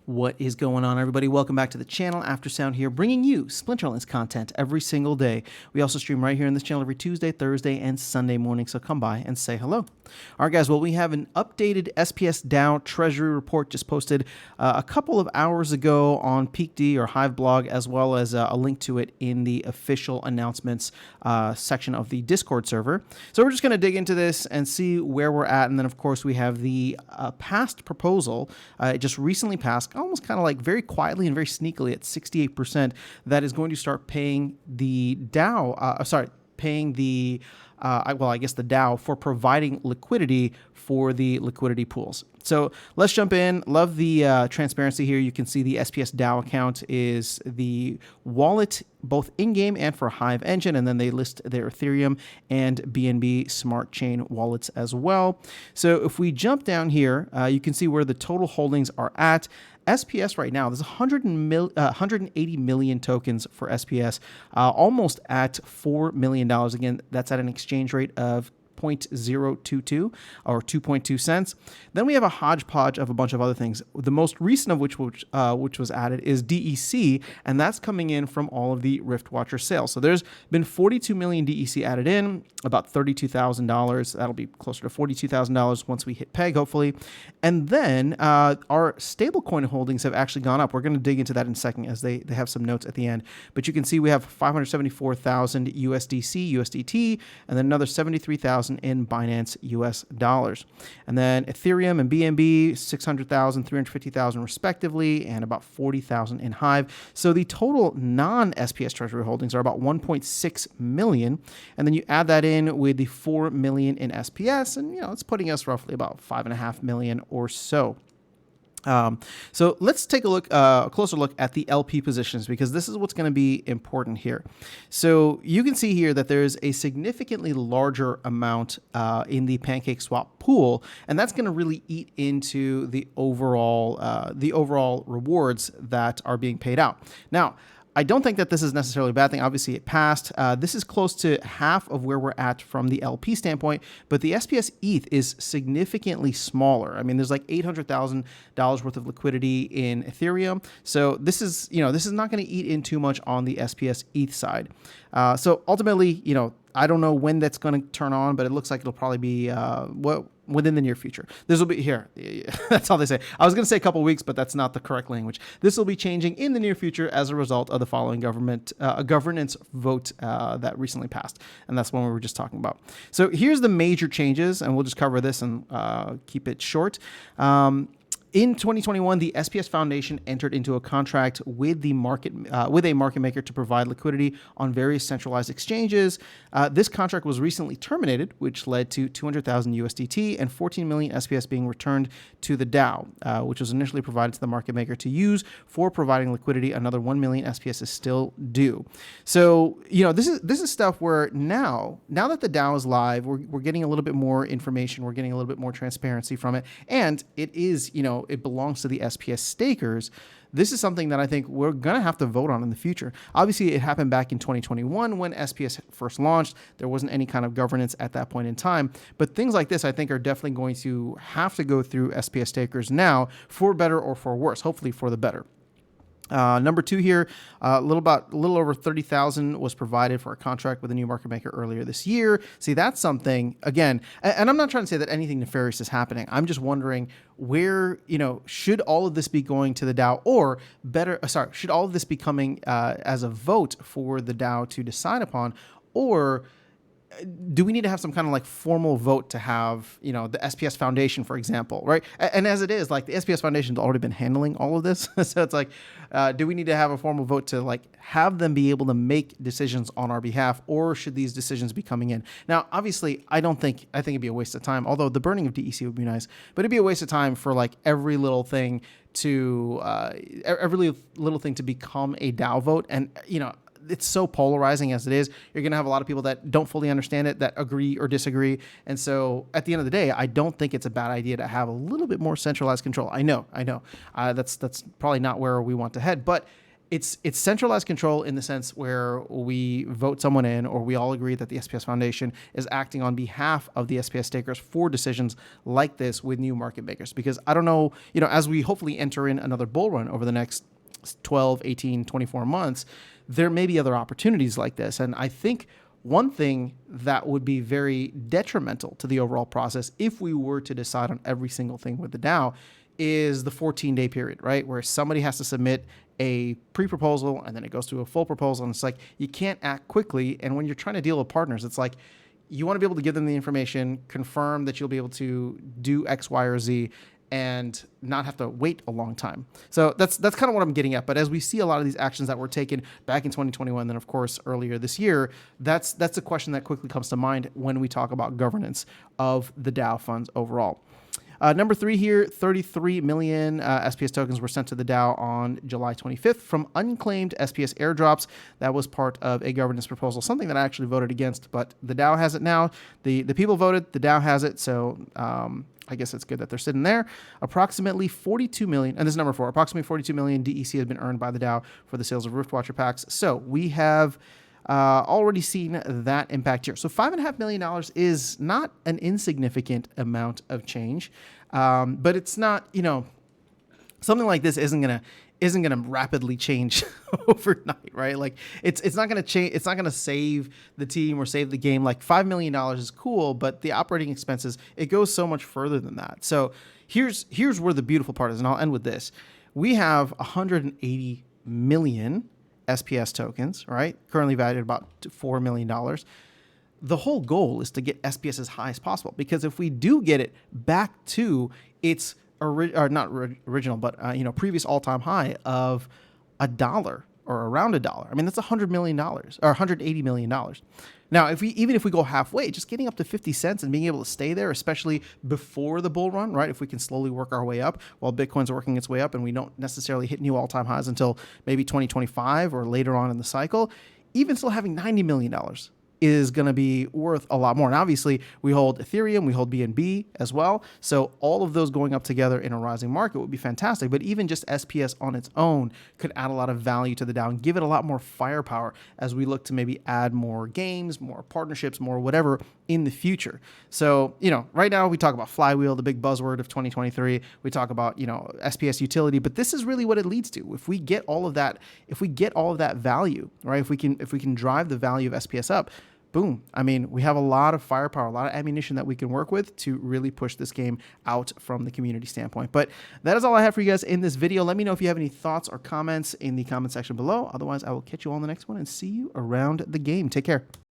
What is going on, everybody? Welcome back to the channel. Aftersound here, bringing you Splinterlands content every single day. We also stream right here in this channel every Tuesday, Thursday, and Sunday morning, so come by and say hello. All right, guys, well, we have an updated SPS Dow Treasury report just posted a couple of hours ago on PeakD or Hive blog, as well as a link to it in the official announcements section of the Discord server. So we're just going to dig into this and see where we're at, and then, of course, we have the past proposal. It just recently passed, almost kind of like very quietly and very sneakily at 68%, that is going to start paying the Dow, paying the, I guess the Dow for providing liquidity for the liquidity pools. So let's jump in. Love the transparency here. You can see the SPS Dow account is the wallet, both in-game and for Hive Engine, and then they list their Ethereum and BNB Smart Chain wallets as well. So if we jump down here, you can see where the total holdings are at. SPS right now, there's 180 million tokens for SPS, almost at $4 million. Again, that's at an exchange rate of 0.022 or 2.2 cents. Then we have a hodgepodge of a bunch of other things. The most recent of which was added is DEC, and that's coming in from all of the Rift Watcher sales. So there's been 42 million DEC added in, about $32,000. That'll be closer to $42,000 once we hit peg, hopefully. And then our stablecoin holdings have actually gone up. We're going to dig into that in a second as they have some notes at the end. But you can see we have 574,000 USDC, USDT, and then another 73,000 in Binance US dollars. And then Ethereum and BNB, 600,000, 350,000 respectively, and about 40,000 in Hive. So the total non-SPS Treasury holdings are about 1.6 million. And then you add that in with the 4 million in SPS, and it's putting us roughly about 5.5 million or so. So let's take a closer look at the LP positions, because this is what's going to be important here. So you can see here that there's a significantly larger amount in the PancakeSwap pool, and that's going to really eat into the overall rewards that are being paid out. Now, I don't think that this is necessarily a bad thing. Obviously, it passed. This is close to half of where we're at from the LP standpoint, but the SPS ETH is significantly smaller. I mean, there's like $800,000 worth of liquidity in Ethereum. So this is not going to eat in too much on the SPS ETH side. So ultimately, I don't know when that's going to turn on, but it looks like it'll probably be within the near future. This will be here. That's all they say. I was going to say a couple weeks, but that's not the correct language. This will be changing in the near future as a result of the following governance vote that recently passed. And that's one we were just talking about. So here's the major changes, and we'll just cover this and keep it short. In 2021, the SPS Foundation entered into a contract with a market maker to provide liquidity on various centralized exchanges. This contract was recently terminated, which led to 200,000 USDT and 14 million SPS being returned to the Dow, which was initially provided to the market maker to use for providing liquidity. Another 1 million SPS is still due. So, this is stuff where now that the Dow is live, we're getting a little bit more information. We're getting a little bit more transparency from it, and it is, it belongs to the SPS stakers. This is something that I think we're going to have to vote on in the future. Obviously, it happened back in 2021 when SPS first launched. There wasn't any kind of governance at that point in time. But things like this, I think, are definitely going to have to go through SPS stakers now, for better or for worse, hopefully for the better. Number two here, a little over 30,000 was provided for a contract with a new market maker earlier this year. See, that's something, again, and I'm not trying to say that anything nefarious is happening. I'm just wondering where, should all of this be going to the Dow, or should all of this be coming as a vote for the Dow to decide upon, or do we need to have some kind of like formal vote to have, the SPS Foundation, for example, right? And as it is, like, the SPS Foundation's already been handling all of this. So it's like, do we need to have a formal vote to like have them be able to make decisions on our behalf, or should these decisions be coming in? Now, obviously, I think it'd be a waste of time, although the burning of DEC would be nice, but it'd be a waste of time for like every little thing to become a Dow vote. And, it's so polarizing as it is. You're going to have a lot of people that don't fully understand it, that agree or disagree. And so at the end of the day, I don't think it's a bad idea to have a little bit more centralized control. I know. That's probably not where we want to head, but it's centralized control in the sense where we vote someone in, or we all agree that the SPS Foundation is acting on behalf of the SPS stakers for decisions like this with new market makers. Because I don't know, as we hopefully enter in another bull run over the next 12, 18, 24 months, there may be other opportunities like this. And I think one thing that would be very detrimental to the overall process if we were to decide on every single thing with the Dow is the 14-day period, right? Where somebody has to submit a pre-proposal and then it goes to a full proposal. And it's like, you can't act quickly. And when you're trying to deal with partners, it's like, you want to be able to give them the information, confirm that you'll be able to do X, Y, or Z, and not have to wait a long time. So that's kind of what I'm getting at. But as we see a lot of these actions that were taken back in 2021, then of course earlier this year, that's a question that quickly comes to mind when we talk about governance of the Dow funds overall. Number 3 here, 33 million SPS tokens were sent to the Dow on July 25th from unclaimed SPS airdrops. That was part of a governance proposal, something that I actually voted against, but the Dow has it now. The people voted, the Dow has it, so I guess it's good that they're sitting there. Approximately 42 million, and this is number 4, approximately 42 million DEC has been earned by the Dow for the sales of Riftwatcher packs. So we have already seen that impact here. So $5.5 million is not an insignificant amount of change, but it's not, something like this isn't gonna rapidly change overnight, right? Like it's not gonna change. It's not gonna save the team or save the game. Like $5 million is cool, but the operating expenses, it goes so much further than that. So here's where the beautiful part is, and I'll end with this. We have 180 million SPS tokens, right? Currently valued at about $4 million. The whole goal is to get SPS as high as possible, because if we do get it back to its original, but previous all-time high of $1 or around $1, I mean, that's $100 million or $180 million. Now, even if we go halfway, just getting up to 50 cents and being able to stay there, especially before the bull run, right? If we can slowly work our way up while Bitcoin's working its way up and we don't necessarily hit new all-time highs until maybe 2025 or later on in the cycle, even still having $90 million is going to be worth a lot more. And obviously, we hold Ethereum, we hold BNB as well. So all of those going up together in a rising market would be fantastic. But even just SPS on its own could add a lot of value to the Dow and give it a lot more firepower as we look to maybe add more games, more partnerships, more whatever in the future. So, right now we talk about Flywheel, the big buzzword of 2023. We talk about, SPS utility, but this is really what it leads to. If we get all of that, value, right? If we can drive the value of SPS up, boom. I mean, we have a lot of firepower, a lot of ammunition that we can work with to really push this game out from the community standpoint. But that is all I have for you guys in this video. Let me know if you have any thoughts or comments in the comment section below. Otherwise, I will catch you all in the next one and see you around the game. Take care.